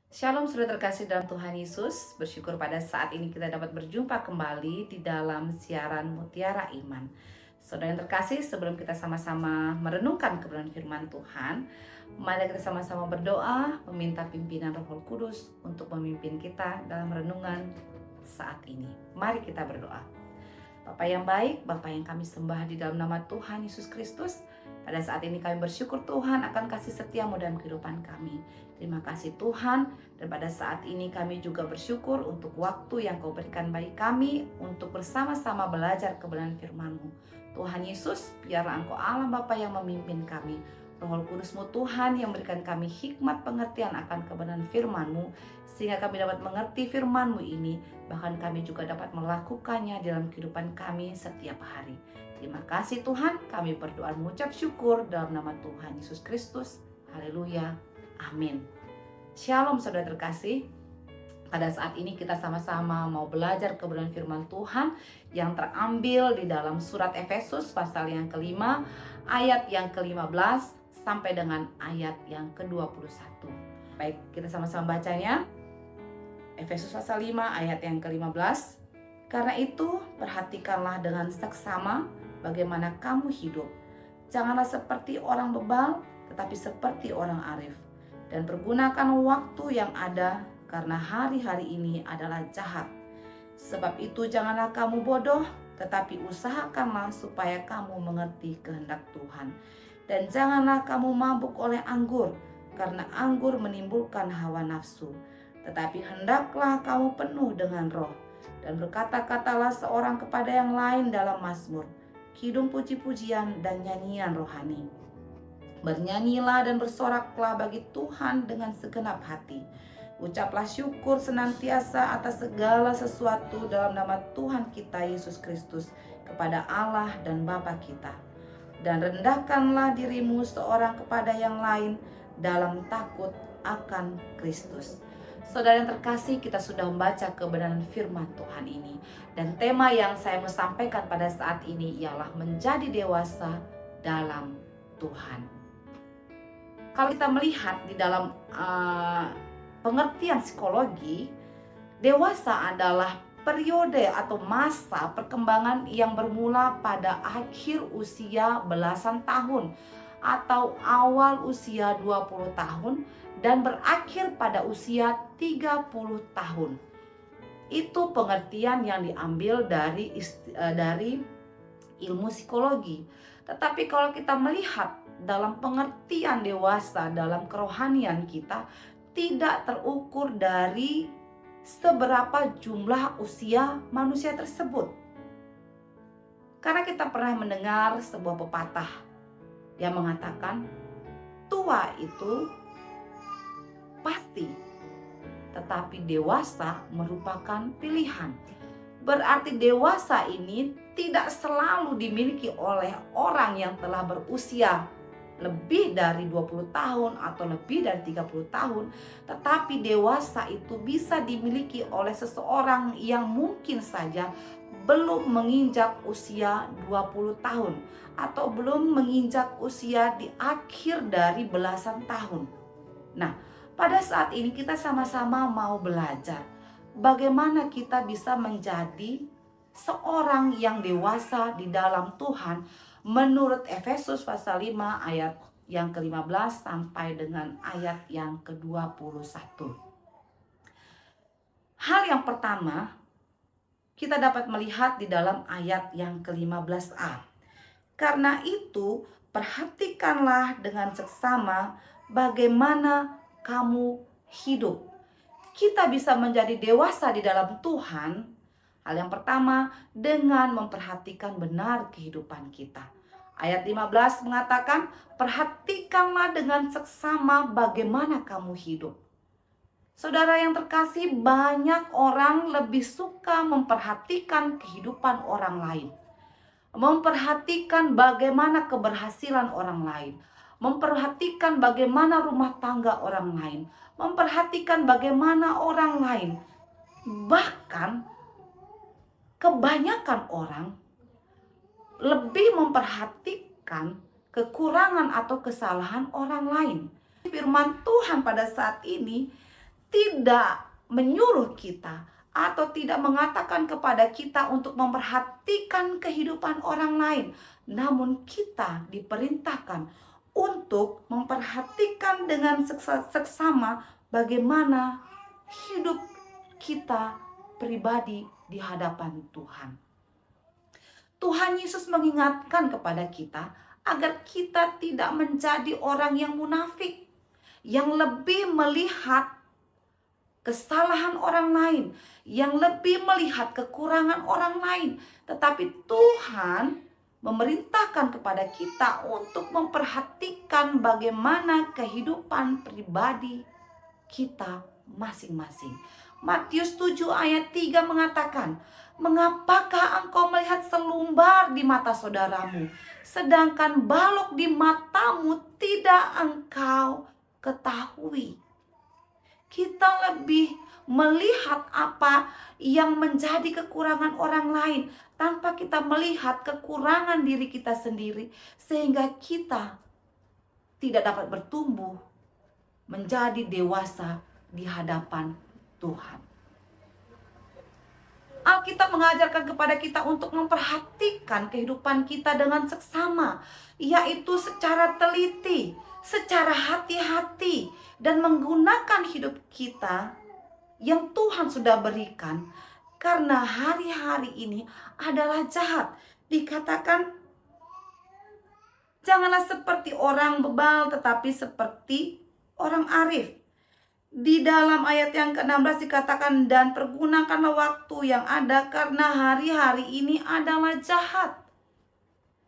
Shalom saudara terkasih dalam Tuhan Yesus. Bersyukur pada saat ini kita dapat berjumpa kembali di dalam siaran Mutiara Iman. Saudara yang terkasih, sebelum kita sama-sama merenungkan kebenaran firman Tuhan, mari kita sama-sama berdoa meminta pimpinan Roh Kudus untuk memimpin kita dalam renungan saat ini. Mari kita berdoa. Bapa yang baik, Bapa yang kami sembah di dalam nama Tuhan Yesus Kristus. Pada saat ini kami bersyukur Tuhan akan kasih setia-Mu dalam kehidupan kami. Terima kasih Tuhan. Dan pada saat ini kami juga bersyukur untuk waktu yang Kau berikan bagi kami untuk bersama-sama belajar kebenaran firman-Mu. Tuhan Yesus, biarlah Engkau Allah Bapa yang memimpin kami. Roh Kudus-Mu Tuhan yang memberikan kami hikmat pengertian akan kebenaran firman-Mu, sehingga kami dapat mengerti firman-Mu ini, bahkan kami juga dapat melakukannya dalam kehidupan kami setiap hari. Terima kasih Tuhan, kami berdoa mengucap syukur dalam nama Tuhan Yesus Kristus. Haleluya, amin. Shalom saudara terkasih. Pada saat ini kita sama-sama mau belajar kebenaran firman Tuhan yang terambil di dalam surat Efesus pasal yang kelima, ayat yang ke-15 sampai dengan ayat yang ke-21. Baik, kita sama-sama bacanya. Efesus pasal 5 ayat yang ke-15. Karena itu, perhatikanlah dengan seksama bagaimana kamu hidup. Janganlah seperti orang bebal, tetapi seperti orang arif. Dan pergunakan waktu yang ada, karena hari-hari ini adalah jahat. Sebab itu janganlah kamu bodoh, tetapi usahakanlah supaya kamu mengerti kehendak Tuhan. Dan janganlah kamu mabuk oleh anggur, karena anggur menimbulkan hawa nafsu. Tetapi hendaklah kamu penuh dengan roh. Dan berkata-katalah seorang kepada yang lain dalam mazmur, kidung puji-pujian dan nyanyian rohani. Bernyanyilah dan bersoraklah bagi Tuhan dengan segenap hati. Ucaplah syukur senantiasa atas segala sesuatu dalam nama Tuhan kita Yesus Kristus kepada Allah dan Bapa kita. Dan rendahkanlah dirimu seorang kepada yang lain dalam takut akan Kristus. Saudara yang terkasih, kita sudah membaca kebenaran firman Tuhan ini. Dan tema yang saya mau sampaikan pada saat ini ialah menjadi dewasa dalam Tuhan. Kalau kita melihat di dalam pengertian psikologi, dewasa adalah periode atau masa perkembangan yang bermula pada akhir usia belasan tahun atau awal usia 20 tahun dan berakhir pada usia 30 tahun. Itu pengertian yang diambil dari ilmu psikologi. Tetapi kalau kita melihat dalam pengertian dewasa dalam kerohanian kita, tidak terukur dari seberapa jumlah usia manusia tersebut. Karena kita pernah mendengar sebuah pepatah yang mengatakan tua itu pasti, tetapi dewasa merupakan pilihan. Berarti dewasa ini tidak selalu dimiliki oleh orang yang telah berusia lebih dari 20 tahun atau lebih dari 30 tahun. Tetapi dewasa itu bisa dimiliki oleh seseorang yang mungkin saja belum menginjak usia 20 tahun atau belum menginjak usia di akhir dari belasan tahun. Nah, pada saat ini kita sama-sama mau belajar bagaimana kita bisa menjadi seorang yang dewasa di dalam Tuhan menurut Efesus pasal 5 ayat yang ke-15 sampai dengan ayat yang ke-21. Hal yang pertama kita dapat melihat di dalam ayat yang ke-15a. Karena itu perhatikanlah dengan seksama bagaimana kamu hidup. Kita bisa menjadi dewasa di dalam Tuhan. Hal yang pertama, dengan memperhatikan benar kehidupan kita. Ayat 15 mengatakan, perhatikanlah dengan seksama bagaimana kamu hidup. Saudara yang terkasih, banyak orang lebih suka memperhatikan kehidupan orang lain. Memperhatikan bagaimana keberhasilan orang lain. Memperhatikan bagaimana rumah tangga orang lain. Memperhatikan bagaimana orang lain. Bahkan kebanyakan orang lebih memperhatikan kekurangan atau kesalahan orang lain. Firman Tuhan pada saat ini tidak menyuruh kita atau tidak mengatakan kepada kita untuk memperhatikan kehidupan orang lain, namun kita diperintahkan untuk memperhatikan dengan seksama bagaimana hidup kita pribadi di hadapan Tuhan. Tuhan Yesus mengingatkan kepada kita agar kita tidak menjadi orang yang munafik, yang lebih melihat kesalahan orang lain, yang lebih melihat kekurangan orang lain. Tetapi Tuhan memerintahkan kepada kita untuk memperhatikan bagaimana kehidupan pribadi kita masing-masing. Matius 7 ayat 3 mengatakan, "Mengapakah engkau melihat selumbar di mata saudaramu, sedangkan balok di matamu tidak engkau ketahui?" Kita lebih melihat apa yang menjadi kekurangan orang lain tanpa kita melihat kekurangan diri kita sendiri, sehingga kita tidak dapat bertumbuh menjadi dewasa di hadapan Tuhan. Alkitab mengajarkan kepada kita untuk memperhatikan kehidupan kita dengan seksama, yaitu secara teliti, secara hati-hati, dan menggunakan hidup kita yang Tuhan sudah berikan. Karena hari-hari ini adalah jahat. Dikatakan, janganlah seperti orang bebal, tetapi seperti orang arif. Di dalam ayat yang ke-16 dikatakan, dan pergunakanlah waktu yang ada karena hari-hari ini adalah jahat.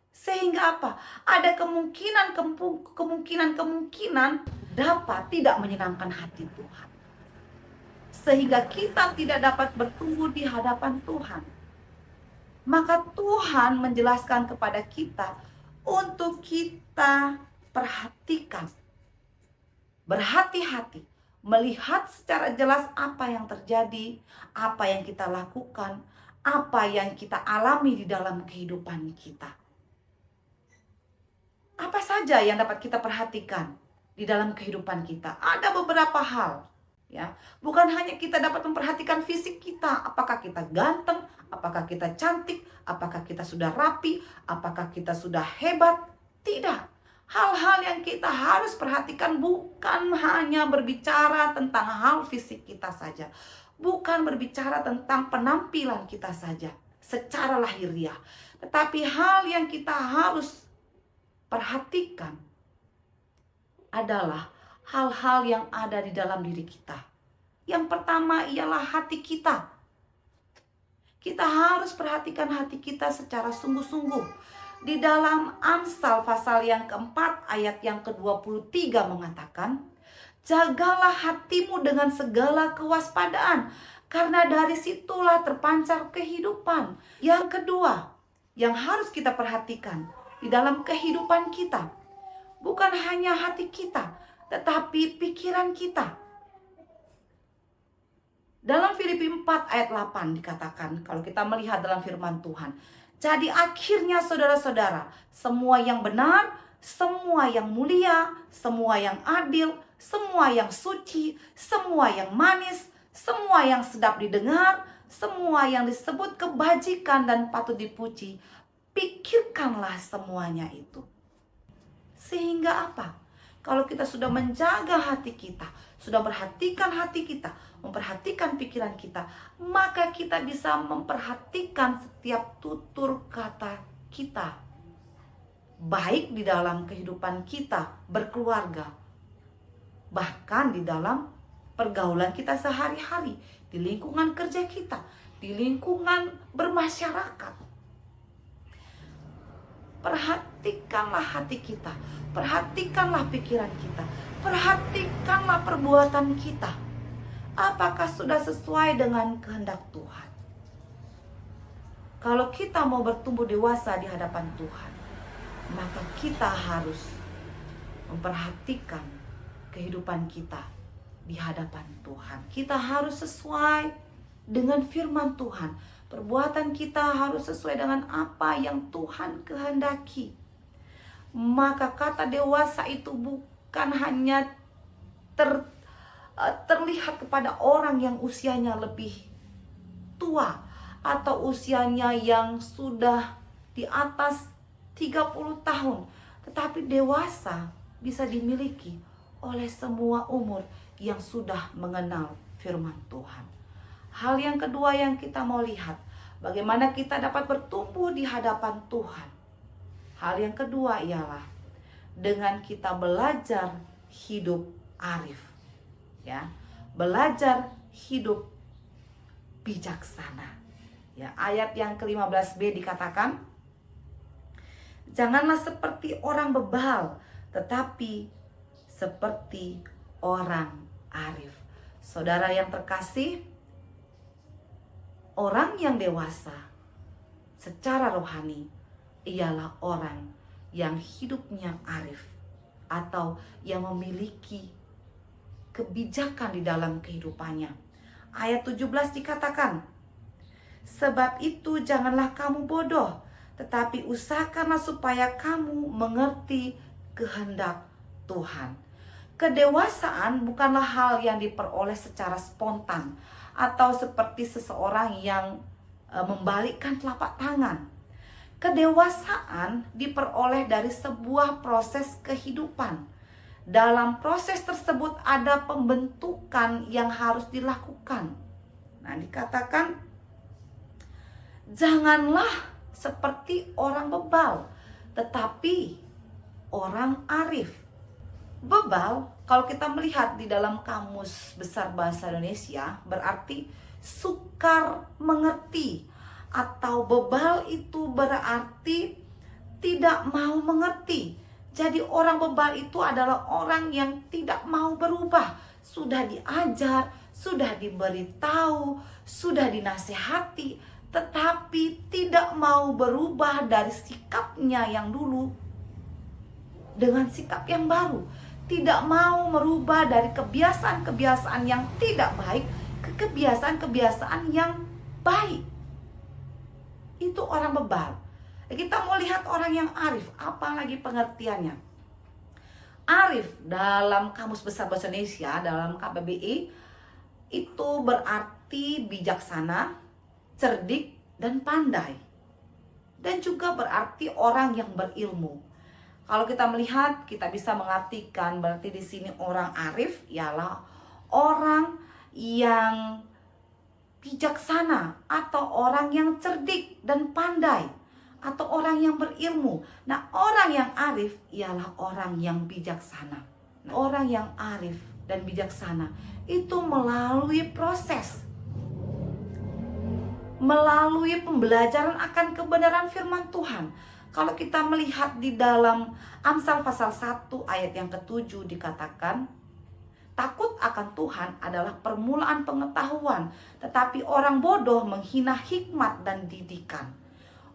Sehingga apa? Ada kemungkinan dapat tidak menyenangkan hati Tuhan. Sehingga kita tidak dapat bertumbuh di hadapan Tuhan. Maka Tuhan menjelaskan kepada kita untuk kita perhatikan, berhati-hati, melihat secara jelas apa yang terjadi, apa yang kita lakukan, apa yang kita alami di dalam kehidupan kita. Apa saja yang dapat kita perhatikan di dalam kehidupan kita? Ada beberapa hal, ya. Bukan hanya kita dapat memperhatikan fisik kita, apakah kita ganteng, apakah kita cantik, apakah kita sudah rapi, apakah kita sudah hebat. Tidak. Hal-hal yang kita harus perhatikan bukan hanya berbicara tentang hal fisik kita saja, bukan berbicara tentang penampilan kita saja secara lahiriah, tetapi hal yang kita harus perhatikan adalah hal-hal yang ada di dalam diri kita. Yang pertama ialah hati kita. Kita harus perhatikan hati kita secara sungguh-sungguh. Di dalam Amsal pasal yang keempat ayat yang ke-23 mengatakan, "Jagalah hatimu dengan segala kewaspadaan, karena dari situlah terpancar kehidupan." Yang kedua yang harus kita perhatikan di dalam kehidupan kita, bukan hanya hati kita, tetapi pikiran kita. Dalam Filipi 4 ayat 8 dikatakan, kalau kita melihat dalam firman Tuhan, "Jadi akhirnya saudara-saudara, semua yang benar, semua yang mulia, semua yang adil, semua yang suci, semua yang manis, semua yang sedap didengar, semua yang disebut kebajikan dan patut dipuji, pikirkanlah semuanya itu." Sehingga apa? Kalau kita sudah menjaga hati kita, sudah memperhatikan hati kita, memperhatikan pikiran kita, maka kita bisa memperhatikan setiap tutur kata kita, baik di dalam kehidupan kita berkeluarga, bahkan di dalam pergaulan kita sehari-hari, di lingkungan kerja kita, di lingkungan bermasyarakat. Perhatikanlah hati kita, perhatikanlah pikiran kita, perhatikanlah perbuatan kita. Apakah sudah sesuai dengan kehendak Tuhan? Kalau kita mau bertumbuh dewasa di hadapan Tuhan, maka kita harus memperhatikan kehidupan kita di hadapan Tuhan. Kita harus sesuai dengan firman Tuhan. Perbuatan kita harus sesuai dengan apa yang Tuhan kehendaki. Maka kata dewasa itu bukan hanya terlihat kepada orang yang usianya lebih tua atau usianya yang sudah di atas 30 tahun, tetapi dewasa bisa dimiliki oleh semua umur yang sudah mengenal firman Tuhan. Hal yang kedua yang kita mau lihat, bagaimana kita dapat bertumbuh di hadapan Tuhan. Hal yang kedua ialah dengan kita belajar hidup arif. Ya, belajar hidup bijaksana. Ya, ayat yang ke-15b dikatakan, janganlah seperti orang bebal, tetapi seperti orang arif. Saudara yang terkasih, orang yang dewasa secara rohani ialah orang yang hidupnya arif atau yang memiliki kebijakan di dalam kehidupannya. Ayat 17 dikatakan, sebab itu janganlah kamu bodoh, tetapi usahakanlah supaya kamu mengerti kehendak Tuhan. Kedewasaan bukanlah hal yang diperoleh secara spontan atau seperti seseorang yang membalikkan telapak tangan. Kedewasaan diperoleh dari sebuah proses kehidupan. Dalam proses tersebut ada pembentukan yang harus dilakukan. Nah, dikatakan janganlah seperti orang bebal, tetapi orang arif. Bebal, kalau kita melihat di dalam Kamus Besar Bahasa Indonesia, berarti sukar mengerti. Atau bebal itu berarti tidak mau mengerti. Jadi orang bebal itu adalah orang yang tidak mau berubah. Sudah diajar, sudah diberitahu, sudah dinasihati, tetapi tidak mau berubah dari sikapnya yang dulu dengan sikap yang baru. Tidak mau merubah dari kebiasaan-kebiasaan yang tidak baik ke kebiasaan-kebiasaan yang baik. Itu orang bebal. Kita mau lihat orang yang arif, apalagi pengertiannya. Arif dalam Kamus Besar Bahasa Indonesia, dalam KBBI, itu berarti bijaksana, cerdik, dan pandai. Dan juga berarti orang yang berilmu. Kalau kita melihat, kita bisa mengartikan berarti di sini orang arif ialah orang yang bijaksana atau orang yang cerdik dan pandai atau orang yang berilmu. Nah, orang yang arif ialah orang yang bijaksana. Nah, orang yang arif dan bijaksana itu melalui proses, melalui pembelajaran akan kebenaran firman Tuhan. Kalau kita melihat di dalam Amsal pasal 1 ayat yang ke-7 dikatakan, takut akan Tuhan adalah permulaan pengetahuan, tetapi orang bodoh menghina hikmat dan didikan.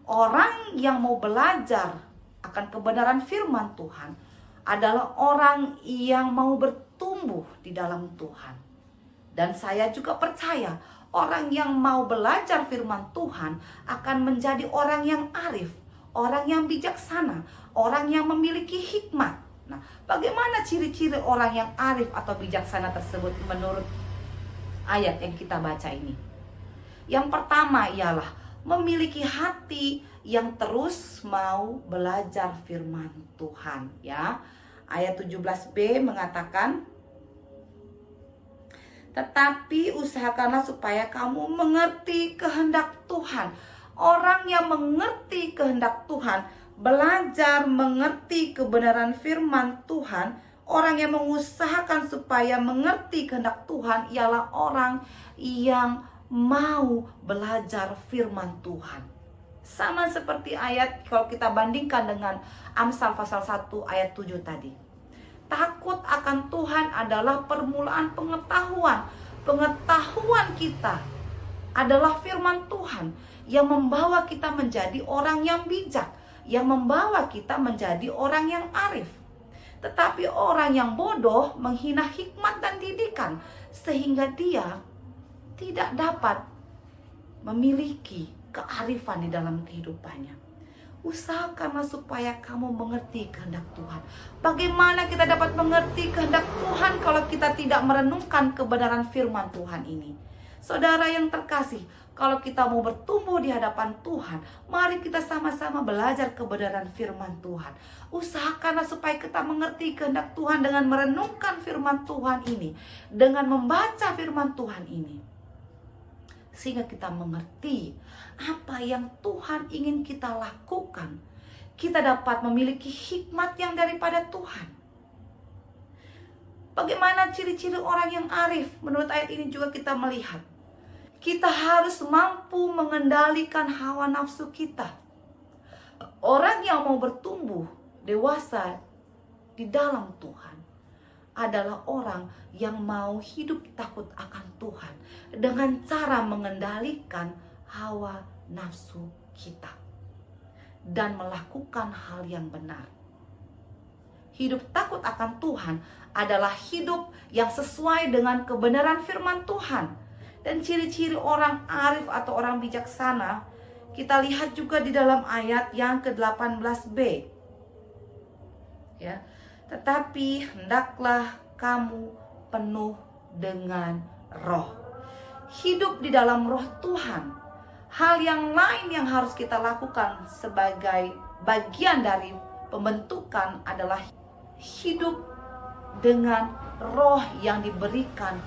Orang yang mau belajar akan kebenaran firman Tuhan adalah orang yang mau bertumbuh di dalam Tuhan. Dan saya juga percaya orang yang mau belajar firman Tuhan akan menjadi orang yang arif, orang yang bijaksana, orang yang memiliki hikmat. Nah, bagaimana ciri-ciri orang yang arif atau bijaksana tersebut menurut ayat yang kita baca ini? Yang pertama ialah memiliki hati yang terus mau belajar firman Tuhan, ya. Ayat 17b mengatakan, tetapi usahakanlah supaya kamu mengerti kehendak Tuhan. Orang yang mengerti kehendak Tuhan, belajar mengerti kebenaran firman Tuhan, orang yang mengusahakan supaya mengerti kehendak Tuhan ialah orang yang mau belajar firman Tuhan. Sama seperti ayat kalau kita bandingkan dengan Amsal pasal 1 ayat 7 tadi. Takut akan Tuhan adalah permulaan pengetahuan. Pengetahuan kita adalah firman Tuhan yang membawa kita menjadi orang yang bijak, yang membawa kita menjadi orang yang arif. Tetapi orang yang bodoh menghina hikmat dan didikan, sehingga dia tidak dapat memiliki kearifan di dalam kehidupannya. Usahakanlah supaya kamu mengerti kehendak Tuhan. Bagaimana kita dapat mengerti kehendak Tuhan kalau kita tidak merenungkan kebenaran firman Tuhan ini? Saudara yang terkasih, kalau kita mau bertumbuh di hadapan Tuhan, mari kita sama-sama belajar kebenaran firman Tuhan. Usahakanlah supaya kita mengerti kehendak Tuhan dengan merenungkan firman Tuhan ini, dengan membaca firman Tuhan ini, sehingga kita mengerti apa yang Tuhan ingin kita lakukan. Kita dapat memiliki hikmat yang daripada Tuhan. Bagaimana ciri-ciri orang yang arif? Menurut ayat ini juga kita melihat, kita harus mampu mengendalikan hawa nafsu kita. Orang yang mau bertumbuh dewasa di dalam Tuhan adalah orang yang mau hidup takut akan Tuhan dengan cara mengendalikan hawa nafsu kita dan melakukan hal yang benar. Hidup takut akan Tuhan adalah hidup yang sesuai dengan kebenaran firman Tuhan. Dan ciri-ciri orang arif atau orang bijaksana kita lihat juga di dalam ayat yang ke-18b. Ya, tetapi hendaklah kamu penuh dengan roh. Hidup di dalam roh Tuhan. Hal yang lain yang harus kita lakukan sebagai bagian dari pembentukan adalah hidup dengan roh yang diberikan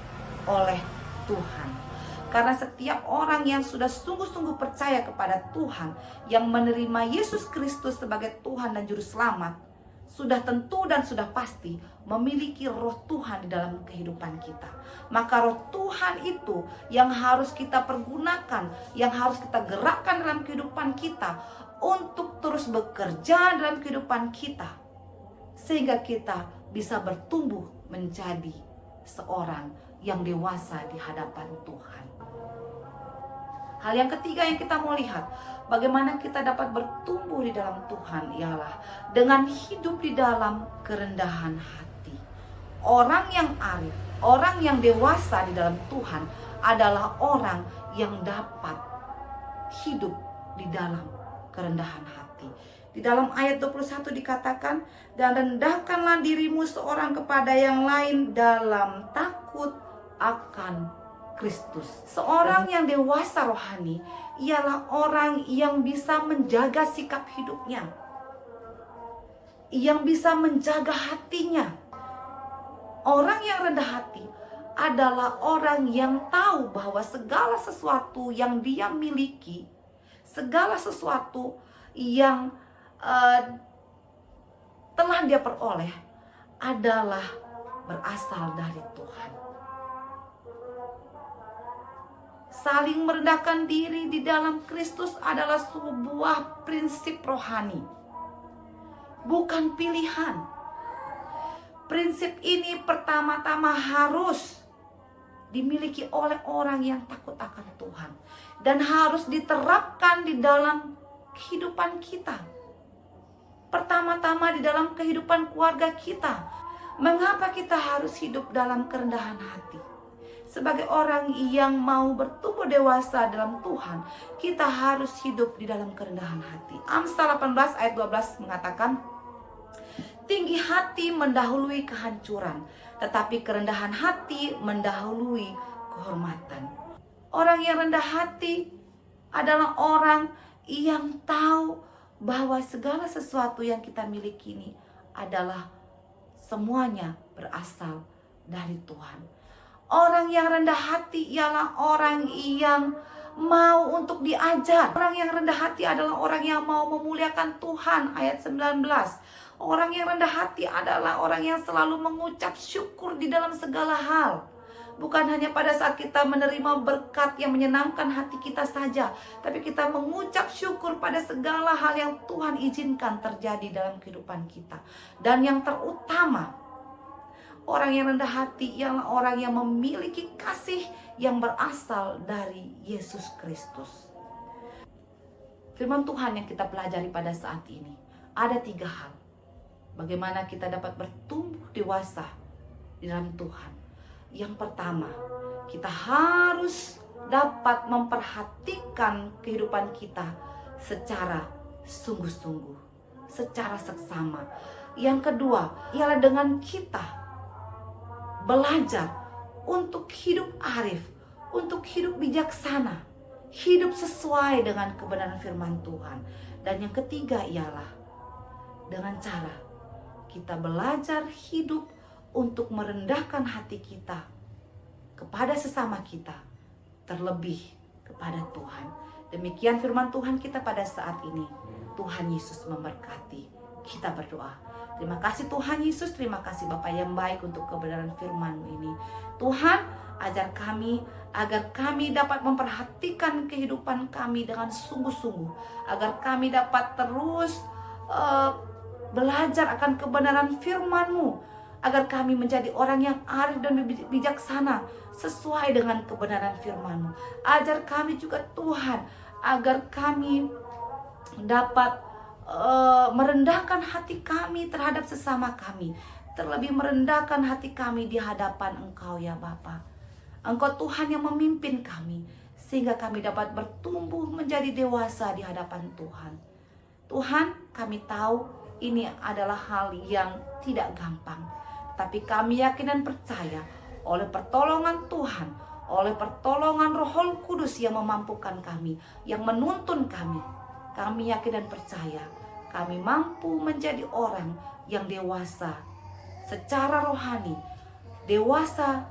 oleh Tuhan. Karena setiap orang yang sudah sungguh-sungguh percaya kepada Tuhan, yang menerima Yesus Kristus sebagai Tuhan dan Juru Selamat, sudah tentu dan sudah pasti memiliki roh Tuhan di dalam kehidupan kita. Maka roh Tuhan itu yang harus kita pergunakan, yang harus kita gerakkan dalam kehidupan kita untuk terus bekerja dalam kehidupan kita, sehingga kita bisa bertumbuh menjadi seorang yang dewasa di hadapan Tuhan. Hal yang ketiga yang kita mau lihat, bagaimana kita dapat bertumbuh di dalam Tuhan ialah dengan hidup di dalam kerendahan hati. Orang yang arif, orang yang dewasa di dalam Tuhan adalah orang yang dapat hidup di dalam kerendahan hati. Di dalam ayat 21 dikatakan, dan rendahkanlah dirimu seorang kepada yang lain dalam takut akan Kristus. Seorang yang dewasa rohani ialah orang yang bisa menjaga sikap hidupnya, yang bisa menjaga hatinya. Orang yang rendah hati adalah orang yang tahu bahwa segala sesuatu yang dia miliki, segala sesuatu yang telah dia peroleh adalah berasal dari Tuhan. Saling merendahkan diri di dalam Kristus adalah sebuah prinsip rohani, bukan pilihan. Prinsip ini pertama-tama harus dimiliki oleh orang yang takut akan Tuhan dan harus diterapkan di dalam kehidupan kita. Pertama-tama di dalam kehidupan keluarga kita. Mengapa kita harus hidup dalam kerendahan hati? Sebagai orang yang mau bertumbuh dewasa dalam Tuhan, kita harus hidup di dalam kerendahan hati. Amsal 18 ayat 12 mengatakan, tinggi hati mendahului kehancuran, tetapi kerendahan hati mendahului kehormatan. Orang yang rendah hati adalah orang yang tahu bahwa segala sesuatu yang kita miliki ini adalah semuanya berasal dari Tuhan. Orang yang rendah hati ialah orang yang mau untuk diajar. Orang yang rendah hati adalah orang yang mau memuliakan Tuhan. Ayat 19. Orang yang rendah hati adalah orang yang selalu mengucap syukur di dalam segala hal. Bukan hanya pada saat kita menerima berkat yang menyenangkan hati kita saja, tapi kita mengucap syukur pada segala hal yang Tuhan izinkan terjadi dalam kehidupan kita. Dan yang terutama, orang yang rendah hati ialah orang yang memiliki kasih yang berasal dari Yesus Kristus. Firman Tuhan yang kita pelajari pada saat ini, ada 3 hal. Bagaimana kita dapat bertumbuh dewasa di dalam Tuhan. Yang pertama, kita harus dapat memperhatikan kehidupan kita secara sungguh-sungguh, secara seksama. Yang kedua, ialah dengan kita belajar untuk hidup arif, untuk hidup bijaksana, hidup sesuai dengan kebenaran firman Tuhan. Dan yang ketiga ialah dengan cara kita belajar hidup untuk merendahkan hati kita kepada sesama kita, terlebih kepada Tuhan. Demikian firman Tuhan kita pada saat ini. Tuhan Yesus memberkati. Kita berdoa. Terima kasih Tuhan Yesus, terima kasih Bapa yang baik untuk kebenaran firman-Mu ini. Tuhan, ajar kami agar kami dapat memperhatikan kehidupan kami dengan sungguh-sungguh, agar kami dapat terus belajar akan kebenaran firman-Mu, agar kami menjadi orang yang arif dan bijaksana sesuai dengan kebenaran firman-Mu. Ajar kami juga Tuhan, agar kami dapat merendahkan hati kami terhadap sesama kami, terlebih merendahkan hati kami di hadapan Engkau ya Bapa. Engkau Tuhan yang memimpin kami, sehingga kami dapat bertumbuh menjadi dewasa di hadapan Tuhan. Tuhan, kami tahu ini adalah hal yang tidak gampang, tapi kami yakin dan percaya oleh pertolongan Tuhan, oleh pertolongan Roh Kudus yang memampukan kami, yang menuntun kami yakin dan percaya kami mampu menjadi orang yang dewasa secara rohani, dewasa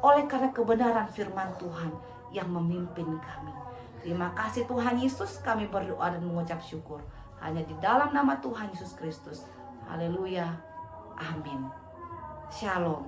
oleh karena kebenaran firman Tuhan yang memimpin kami. Terima kasih Tuhan Yesus, kami berdoa dan mengucap syukur hanya di dalam nama Tuhan Yesus Kristus. Haleluya. Amin. Shalom.